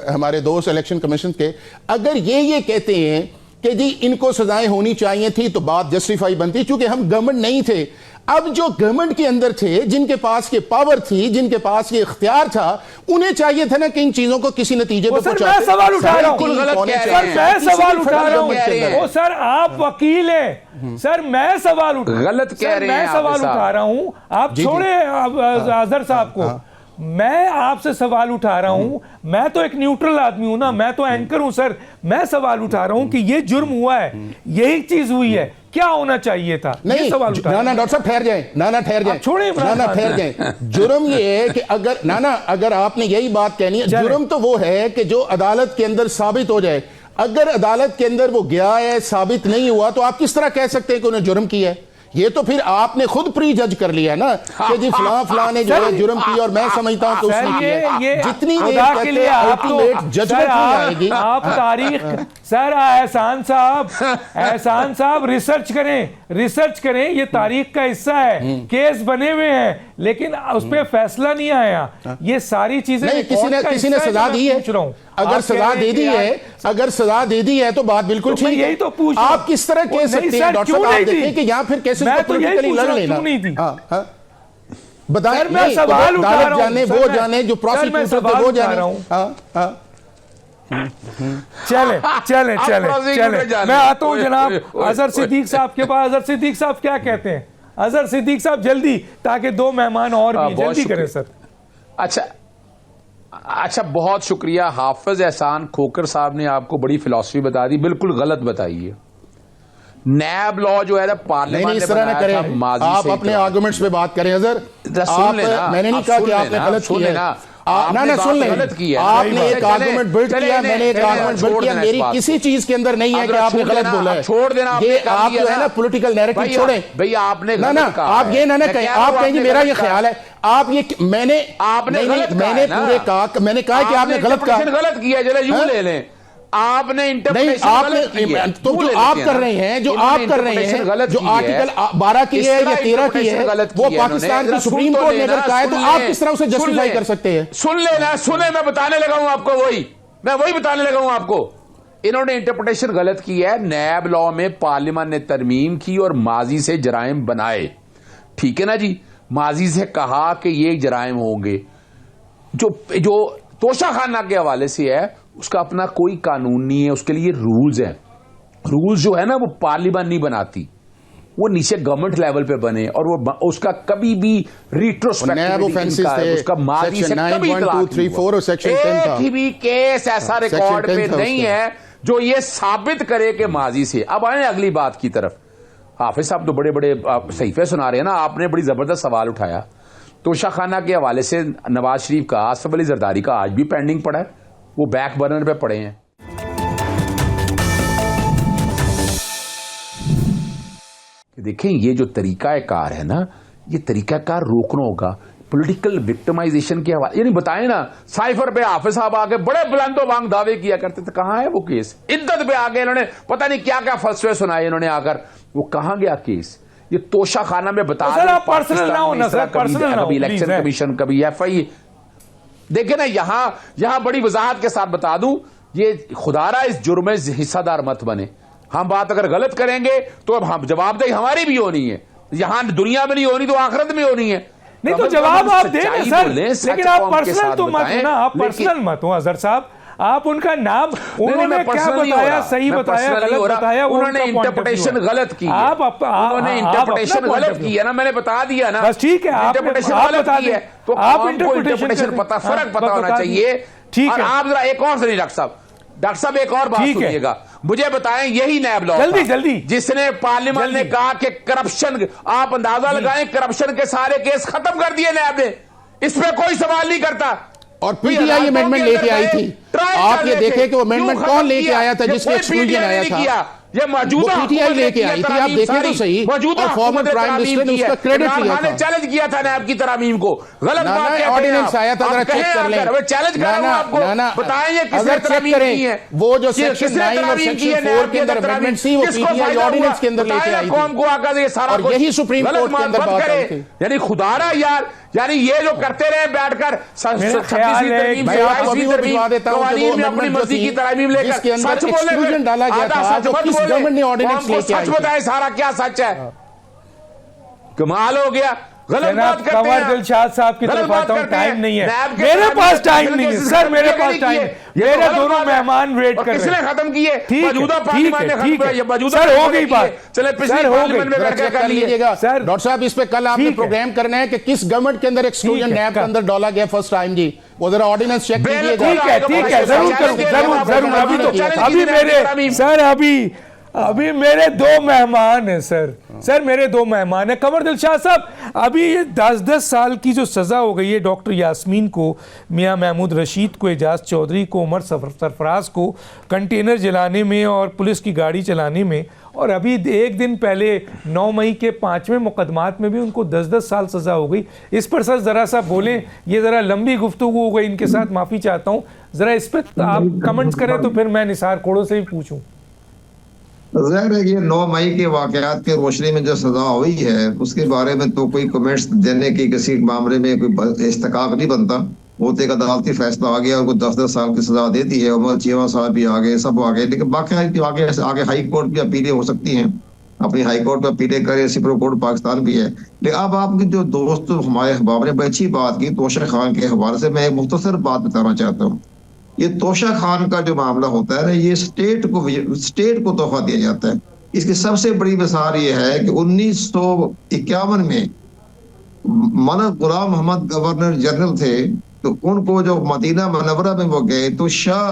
हमारे दोस्त इलेक्शन कमीशन के, अगर ये कहते हैं कि जी इनको सजाएं होनी चाहिए थी, तो बात जस्टिफाई बनती, क्योंकि हम गवर्नमेंट नहीं थे। अब जो गवर्नमेंट के अंदर थे, जिनके पास ये पावर थी, जिनके पास ये इख्तियार था, उन्हें चाहिए था ना कि इन चीजों को किसी नतीजे पर पहुंचाते। मैं सवाल उठा रहा हूं, मैं सवाल उठा रहा हूं, सर आप वकील हैं, सर मैं सवाल गलत कह रहे हैं, मैं सवाल उठा रहा हूं, आप छोड़े अजहर साहब को, मैं आपसे सवाल उठा रहा हूं, मैं तो एक न्यूट्रल आदमी हूं ना, मैं तो एंकर हूं सर, मैं सवाल उठा रहा हूं कि ये जुर्म हुआ है, यही चीज हुई है, क्या होना चाहिए था? नहीं सवाल उठा ना डॉक्टर साहब ठहर जाए, छोड़े ठहर जाए। जुर्म ये है कि अगर आपने यही बात कहनी है, जुर्म तो वो है कि जो अदालत के अंदर साबित हो जाए। अगर अदालत के अंदर वो गया है, साबित नहीं हुआ, तो आप किस तरह कह सकते हैं कि उन्हें जुर्म किया है? ये तो फिर आपने खुद प्री जज कर लिया ना कि जी फलां ने जो है जुर्म किया और मैं समझता हूं कि उसने किया। जितनी देर के लिए अल्टीमेट जजमेंट नहीं आएगी, आप तारीख सर एहसान साहब रिसर्च करें, ये तारीख का हिस्सा है, केस बने हुए हैं, लेकिन उस पर फैसला नहीं आया। ये सारी चीजें किसी ने सजा दी है, अगर सजा दे दी है तो बात बिल्कुल ठीक है। यही तो पूछ, आप किस तरह कह सकते हैं डॉक्टर साहब, आप देखें कि यहाँ फिर केसेस को पॉलिटिकली लड़ लेना। बताएं, मैं सवाल उठा रहा हूं, जाने वो जाने जो प्रोसिक्यूटर थे वो जाने। चले मैं आता हूं जनाब अजहर सिद्दीक साहब के पास। अजहर सिद्दीक साहब क्या कहते हैं? अजहर सिद्दीक साहब जल्दी, ताकि 2 मेहमान और भी जल्दी करें सर। अच्छा, बहुत शुक्रिया। हाफिज एहसान खोकर साहब ने आपको बड़ी फिलॉसफी बता दी, बिल्कुल गलत बताई है। नैब लॉ जो है ना पार्लियामेंट ने बनाया था, माजी से आप अपने आर्गुमेंट्स पे बात करें अजहर। मैंने नहीं कहा कि आपने गलत किया है, सुन लें, आपने एक आर्गुमेंट बिल्ड किया, मैंने एक आर्गुमेंट बिल्ड किया, मेरी किसी चीज के अंदर नहीं है कि आपने गलत बोला है। छोड़ देना, ये आप जो है ना पॉलिटिकल नैरेटिव छोड़ें भैया, आपने आप ये ना कहें, आप कहेंगे मेरा ये ख्याल है, आप ये मैंने पूरे कहा, मैंने कहा कि आपने गलत किया, जरा यूं ले लें, आपने इंटरप्रिटेशन गलत की है। तो जो आप कर रहे हैं, जो आर्टिकल 12 की है या 13 की है, वो पाकिस्तान की सुप्रीम कोर्ट ने अगर कहा है तो आप किस तरह उसे जस्टिफाई कर सकते हैं? सुने मैं बताने लगा हूं आपको, वही बताने लगा हूं आपको। इन्होंने इंटरप्रिटेशन गलत की है। नैब लॉ में पार्लियामेंट ने तरमीम की और माजी से जराइम बनाए, ठीक है ना जी। माजी से कहा कि ये जराइम होंगे। जो तोशा खाना के हवाले से है, उसका अपना कोई कानून नहीं है, उसके लिए रूल्स हैं। रूल्स जो है ना वो पार्लियामेंट नहीं बनाती, वो नीचे गवर्नमेंट लेवल पे बने, और वो उसका कभी भी रिट्रोस्पेक्टिव उसका माजी से कभी एक भी केस ऐसा रिकॉर्ड पे नहीं है जो ये साबित करे कि माजी से। अब आए अगली बात की तरफ। हाफिज साहब तो बड़े बड़े सहीफे सुना रहे हैं ना, आपने बड़ी जबरदस्त सवाल उठाया। तोशाखाना के हवाले से नवाज शरीफ का, आसिफ अली जरदारी का आज भी पेंडिंग पड़ा है, वो बैक बर्नर पे पड़े हैं। देखें ये जो तरीकाकार है ना, ये तरीकाकार रोकना होगा। पॉलिटिकल विक्टिमाइजेशन के हवाले, यानी बताएं ना, साइफर पे हाफिज साहब आके बड़े बुलंदो बांग दावे किया करते थे, कहां है वो केस? इद्दत पे आके इन्होंने पता नहीं क्या क्या फलसफे सुनाए इन्होंने आकर, वो कहां गया केस? ये तोशाखाना में बता रहे हैं, पर्सनल ना हो ना सर, पर्सनल ना हो, इलेक्शन कमीशन कभी एफआई। देखे ना, यहां बड़ी वजाहत के साथ बता दूं, ये खुदारा इस जुर्म में हिस्सादार मत बने। हम बात अगर गलत करेंगे तो अब हम जवाबदेही हमारी भी होनी है, यहां दुनिया में नहीं होनी तो आखिरत में होनी है। नहीं तो जवाब आप दें सर, लेकिन आप पर्सनल तो मत हो ना, आप पर्सनल मत हो अजहर साहब। आप उनका नाम, उन्होंने क्या बताया, सही बताया, गलत बताया, उन्होंने इंटरप्रिटेशन गलत की, उन्होंने इंटरप्रिटेशन गलत की है ना, मैंने बता दिया ना, बस ठीक है, इंटरप्रिटेशन गलत की है तो आप इंटरप्रिटेशन पता, फर्क पता होना चाहिए। ठीक है, आप जरा एक और सही डॉक्टर साहब एक और बात सुनिएगा, मुझे बताएं, यही नैब लॉ जल्दी जिसने पार्लियामेंट ने कहा कि करप्शन, आप अंदाजा लगाएं, करप्शन के सारे केस खत्म कर दिए नैब ने, इस पे कोई सवाल नहीं करता। और पीटीआई अमेंडमेंट लेके आई थी, आप ये देखें कि वो अमेंडमेंट कौन लेके आया था जिसमें एक्सक्लूजन आया था? ये मौजूदा पीटीआई लेके आई थी, आप देखें तो सही। और फॉर्मर प्राइम मिनिस्टर ने उसका क्रेडिट लिया था, चैलेंज किया था नैब की तरामीम को, गलत बात है। ऑर्डिनेंस आया था, जरा चेक कर लें, चैलेंज कर रहा हूं आपको, बताएं ये किसने तरामीम की है? वो जो सेक्शन 9 और सेक्शन 4 के अंदर अमेंडमेंट थी, वो पीटीआई ऑर्डिनेंस के अंदर लेके आई थी, और यही सुप्रीम कोर्ट के अंदर बात आई थी। यानी खुदारा यार, यानी ये जो करते रहे बैठकर अपनी मर्जी की तरामीम लेकर सच बोले, डाला गया था, जो किस गवर्नमेंट ने ऑर्डिनेंस लेके आई, सच बताए सारा क्या सच है? कमाल हो गया। गलत बात करते हैं। कमर दिलशाद साहब की तरफ आता हूं, टाइम नहीं है मेरे पास, टाइम नहीं है सर, मेरे पास टाइम, मेरे दोनों मेहमान वेट कर रहे हैं। किसने खत्म किए? मौजूदा पार्लियामेंट ने खत्म किया, सर हो गई बात, चले पिछली पार्लियामेंट में बैठ कर लीजिएगा सर। डॉक्टर साहब इस पे कल आपने प्रोग्राम करना है कि किस गवर्नमेंट के अंदर एक्सक्लूजन नैब के अंदर डाला गया फर्स्ट टाइम जी, वो जरा ऑर्डिनेंस चेक कीजिएगा। ठीक है, जरूर करूंगा, अभी मेरे दो मेहमान हैं सर मेरे दो मेहमान हैं। कमर दिलशाद साहब, अभी ये 10-10 साल की जो सज़ा हो गई है डॉक्टर यास्मीन को, मियां महमूद रशीद को, एजाज चौधरी को, उमर सरफराज को कंटेनर जलाने में और पुलिस की गाड़ी चलाने में, और अभी एक दिन पहले 9 मई के 5वें मुकदमात में भी उनको 10-10 साल सज़ा हो गई। इस पर सर ज़रा सा बोलें, ये ज़रा लंबी गुफ्तगू हो गई इनके साथ, माफ़ी चाहता हूँ, ज़रा इस पर आप कमेंट्स करें तो फिर मैं निसार कोड़ों से भी पूछूँ। ज़ाहिर है कि 9 मई के वाक़यात की रोशनी में जो सज़ा हुई है उसके बारे में तो कोई कमेंट्स देने की किसी मामले में कोई इस्तेकाक नहीं बनता। वो तो एक अदालती फैसला आ गया, उनको 10-10 साल की सज़ा दे दी है, उमर चीमा साहब भी आ गए, सब आ गए, लेकिन बाकी आगे हाई कोर्ट भी अपीलें हो सकती हैं, अपनी हाई कोर्ट में अपीलें करे, सुप्रीम कोर्ट पाकिस्तान भी है। लेकिन अब आपकी जो दोस्त हमारे अहबाब ने बड़ी अच्छी बात की तोशा खान के हवाले से, मैं एक मुख्तसर बात बताना चाहता हूँ। ये तोशा खान का जो मामला होता है ना, ये स्टेट को तोहफा दिया जाता है। इसकी सबसे बड़ी मिसाल ये है कि 1951 में गुलाम मोहम्मद गवर्नर जनरल थे, तो उनको जो मदीना मनवरा में वो गए तो शाह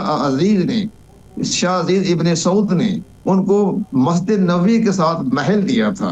अजीज इब्न सऊद ने उनको मस्जिद नबवी के साथ महल दिया था,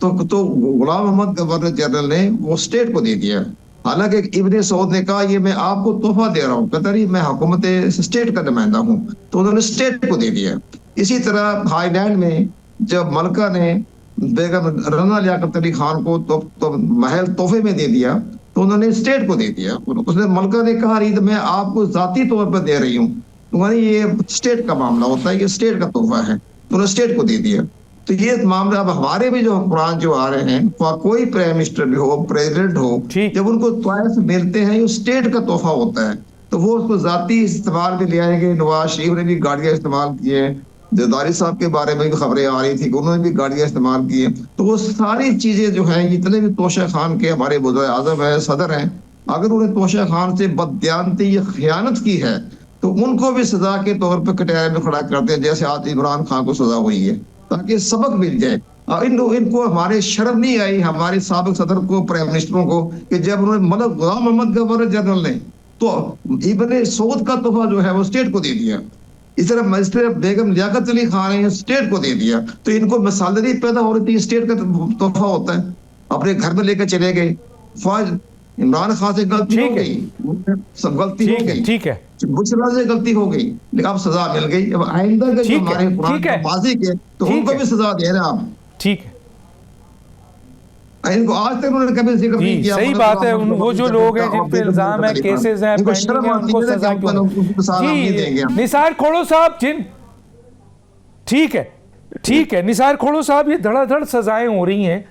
तो गुलाम मोहम्मद गवर्नर जनरल ने वो स्टेट को दे दिया। हालांकि इब्ने सऊद ने कहा ये मैं आपको तोहफा दे रहा हूँ, कहता नहीं मैं हुकूमत स्टेट का नुमाइंदा हूँ, तो उन्होंने स्टेट को दे दिया। इसी तरह हाईलैंड में जब मलका ने बेगम रना लियाकत अली खान को तो महल तोहफे में दे दिया, तो उन्होंने स्टेट को दे दिया। उसने मलका ने कहा नहीं तो मैं आपको जाती तौर पर दे रही हूँ, तो ये स्टेट का मामला होता है, ये स्टेट का तोहफा है, तो उन्होंने स्टेट को दे दिया। तो ये मामला अब हमारे भी जो हुक्मरान जो आ रहे हैं, कोई प्राइम मिनिस्टर भी हो, प्रेसिडेंट हो, जब उनको तोहफे मिलते हैं, ये स्टेट का तोहफा होता है, तो वो उसको जाती इस्तेमाल में ले आएंगे। नवाज शरीफ ने भी गाड़ियां इस्तेमाल की हैं, जरदारी साहब के बारे में भी खबरें आ रही थी कि उन्होंने भी गाड़ियां इस्तेमाल की हैं। तो वो सारी चीजें जो हैं, जितने भी तोशा खान के हमारे वज़ीर आज़म है, सदर हैं, अगर उन्हें तोशा खान से बददियानती या खयानत की है तो उनको भी सजा के तौर पर कटहरे में खड़ा करते हैं, जैसे आज इमरान खान को सजा हुई है, ताकि सबक मिल जाए। इनको हमारे शर्म नहीं आई, हमारे साबिक सदर को, प्राइम मिनिस्टरों को, कि जब उन्होंने गुलाम मोहम्मद गवर्नर जनरल ने तो इब्ने सऊद का तोहफा जो है वो स्टेट को दे दिया। इस तरह मजिस्ट्रेट बेगम लियाकत अली खान ने स्टेट को दे दिया, तो इनको सैलरी पैदा हो रही थी, स्टेट का तोहफा होता है, अपने घर में लेकर चले गए। फौज इमरान खान से गलती हो गई, सब गलती हो गई, ठीक है, बुशरा से गलती हो गई, लेकिन अब सजा मिल गई। अब आइंदा के जो हमारे माजी के, तो उनको भी सजा दे रहे हैं आप। ठीक है, इनको आज तक उन्होंने कभी जिक्र नहीं किया। सही बात है, वो जो लोग हैं जिन पे इल्जाम है, केसेस हैं, पेंडिंग है, उनको सजा क्यों जी? निसार खोड़ो साहब, ठीक है निसार खोड़ो साहब, ये धड़ाधड़ सजाएं हो रही हैं,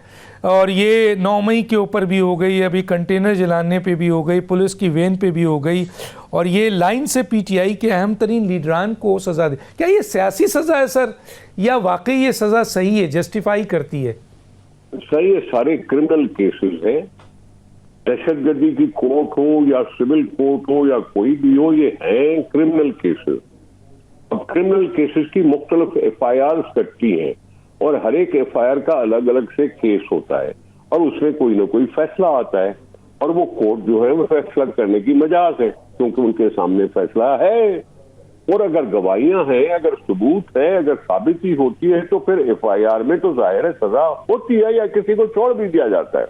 और ये 9 मई के ऊपर भी हो गई, अभी कंटेनर जलाने पे भी हो गई, पुलिस की वैन पे भी हो गई, और ये लाइन से पीटीआई के अहम तरीन लीडरान को सज़ा दे। क्या ये सियासी सज़ा है सर, या वाकई ये सज़ा सही है, जस्टिफाई करती है? सही है, सारे क्रिमिनल केसेस हैं, दहशतगर्दी की कोर्ट हो या सिविल कोर्ट हो या कोई भी हो, ये हैं क्रिमिनल केसेस। अब क्रिमिनल केसेस की मुख्तलिफ FIR कटती हैं, और हर एक FIR का अलग अलग से केस होता है, और उसमें कोई ना कोई फैसला आता है, और वो कोर्ट जो है वो फैसला करने की मजाक है, क्योंकि उनके सामने फैसला है, और अगर गवाहियां हैं, अगर सबूत है, अगर साबिती होती है, तो फिर FIR में तो जाहिर है सजा होती है, या किसी को छोड़ भी दिया जाता है।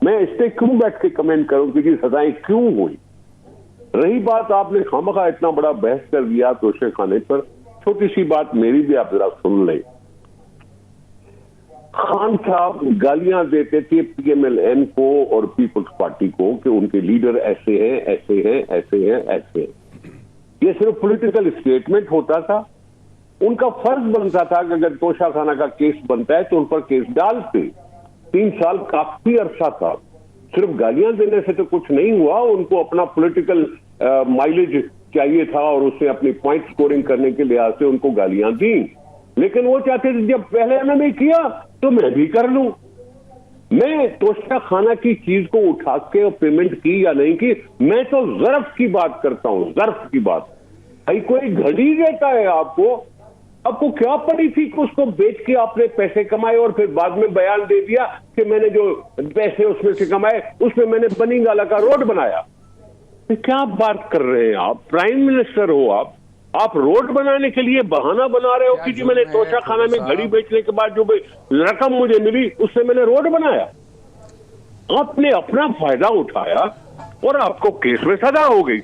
मैं इस पे क्यों बैठ के कमेंट करूं कि सजाएं क्यों हुई। रही बात, आपने खामखा इतना बड़ा बहस कर दिया तोशे खाने पर, छोटी सी बात मेरी भी आप जरा सुन लें। खान साहब गालियां देते थे PMLN को और पीपल्स पार्टी को कि उनके लीडर ऐसे हैं, ऐसे हैं, ऐसे हैं, ऐसे हैं। ये सिर्फ पॉलिटिकल स्टेटमेंट होता था। उनका फर्ज बनता था कि अगर तोशा खाना का केस बनता है तो उन पर केस डालते। 3 साल काफी अरसा था। सिर्फ गालियां देने से तो कुछ नहीं हुआ, उनको अपना पॉलिटिकल माइलेज चाहिए था, और उससे अपनी पॉइंट स्कोरिंग करने के लिहाज से उनको गालियां दी। लेकिन वो चाहते थे जब पहले उन्होंने किया तो मैं भी कर लूं। मैं तोशा खाना की चीज को उठा के पेमेंट की या नहीं की, मैं तो ज़र्फ की बात करता हूं, ज़र्फ की बात। भाई कोई घड़ी देता है आपको क्या पड़ी थी कि उसको बेच के आपने पैसे कमाए, और फिर बाद में बयान दे दिया कि मैंने जो पैसे उसमें से कमाए उसमें मैंने बनीगाला का रोड बनाया। तो क्या बात कर रहे हैं आप? प्राइम मिनिस्टर हो आप रोड बनाने के लिए बहाना बना रहे हो कि जी मैंने तोशा खाना में घड़ी बेचने के बाद जो रकम मुझे मिली उससे मैंने रोड बनाया। आपने अपना फायदा उठाया और आपको केस में सजा हो गई।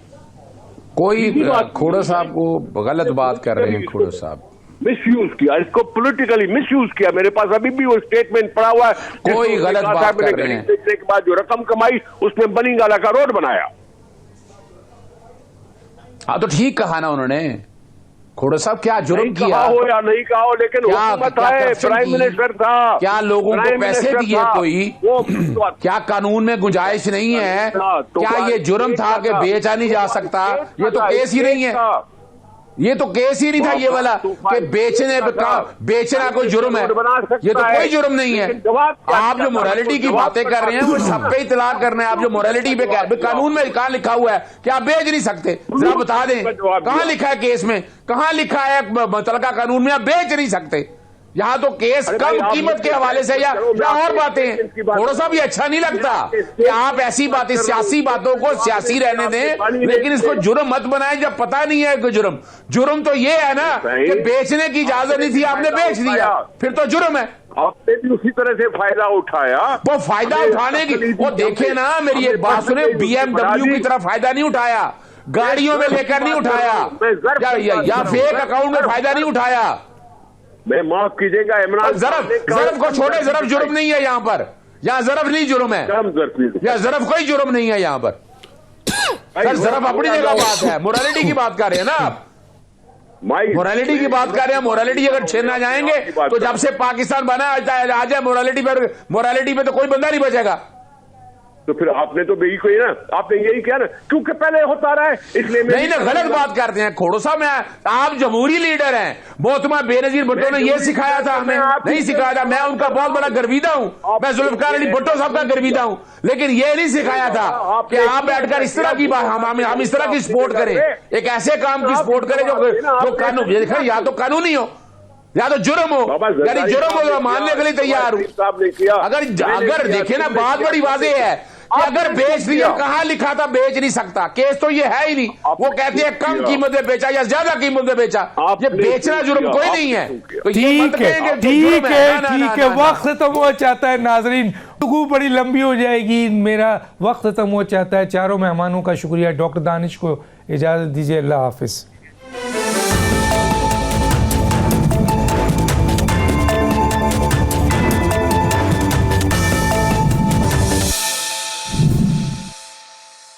कोई खोड़ो साहब को गलत बात कर रहे हैं, खोड़ो साहब मिसयूज किया, इसको पॉलिटिकली मिसयूज किया। मेरे पास अभी भी वो स्टेटमेंट पड़ा हुआ है। कोई गलत बात कर रहे हैं। बेचने के बाद जो रकम कमाई उसने बनीगाला का रोड बनाया। हाँ तो ठीक कहा ना उन्होंने। खोड़ो साहब क्या जुर्म किया हो या नहीं कहा हो, लेकिन हुकूमत है, प्राइम मिनिस्टर था, क्या लोगों को पैसे दिए कोई? क्या कानून में गुंजाइश नहीं है? क्या ये जुर्म था कि बेचा नहीं जा सकता? ये तो केस ही नहीं है, ये तो केस ही नहीं था ये वाला कि बेचना कोई जुर्म है। ये तो कोई जुर्म नहीं है। आप जो मोरालिटी की बातें कर रहे हैं वो सब पे इतलाक कर रहे हैं। आप जो मोरालिटी पे कह रहे हैं, कानून में कहाँ लिखा हुआ है कि आप बेच नहीं सकते? जरा बता दें, कहाँ लिखा है केस में, कहाँ लिखा है मुतलका कानून में आप बेच नहीं सकते? यहाँ तो केस कम कीमत के हवाले से या और बातें। थोड़ा सा भी अच्छा नहीं लगता कि आप ऐसी बातें, सियासी बातों को सियासी रहने दें, लेकिन इसको जुर्म मत बनाएं जब पता नहीं है कोई जुर्म। जुर्म तो ये है ना कि बेचने की इजाजत नहीं थी, आपने बेच दिया, फिर तो जुर्म है। आपने भी उसी तरह से फायदा उठाया। वो फायदा उठाने की वो देखे ना, मेरी एक बात सुने, BMW की तरह फायदा नहीं उठाया, गाड़ियों में लेकर नहीं उठाया, या फेक अकाउंट में फायदा नहीं उठाया। मैं माफ कीजिएगा इमरान, ज़रफ को छोड़े, ज़रफ जुर्म नहीं है यहाँ पर, यहाँ ज़रफ नहीं जुर्म है, या ज़रफ कोई जुर्म नहीं है यहाँ पर। सर ज़रफ अपनी जगह बात है, मोरालिटी की बात कर रहे हैं ना आप, मोरालिटी की बात कर रहे हैं। मोरालिटी अगर छेड़ना जाएंगे तो जब से पाकिस्तान बना आ जाए मोरालिटी पे तो कोई बंदा नहीं बचेगा। तो फिर आपने तो यही कोई ना, आपने यही किया ना, क्योंकि पहले होता रहा है इसलिए नहीं ना, गलत बात करते हैं खोड़ो साहब। आप जमहूरी लीडर हैं, मोहतरमा बेनजीर भुट्टो ने यह सिखाया था हमें, नहीं सिखाया था। मैं उनका बहुत बड़ा गर्विदा हूं, मैं जुल्फकार अली भुट्टो साहब का गर्विदा हूं, लेकिन यह नहीं सिखाया था कि आप बैठकर इस तरह की बात, हम इस तरह की सपोर्ट करें, एक ऐसे काम की सपोर्ट करें जो कानून, या तो कानूनी हो या तो जुर्म हो, यानी जुर्म हो तो मानने के लिए तैयार हूं। अगर देखे ना, बात बड़ी वाज़ेह है कि अगर बेच दिया, कहां लिखा था बेच नहीं सकता, केस तो ये है ही नहीं। वो कहते हैं कम कीमत में बेचा या ज्यादा कीमत में बेचा, ये बेचना जुर्म कोई नहीं है। तो ये मत कहेंगे ठीक है, वक्त खत्म हो चाहता है नाजरीन, गुफ्तगू बड़ी लंबी हो जाएगी, मेरा वक्त खत्म हो चाहता है। चारों मेहमानों का शुक्रिया, डॉक्टर दानिश को इजाजत दीजिए, अल्लाह हाफिज।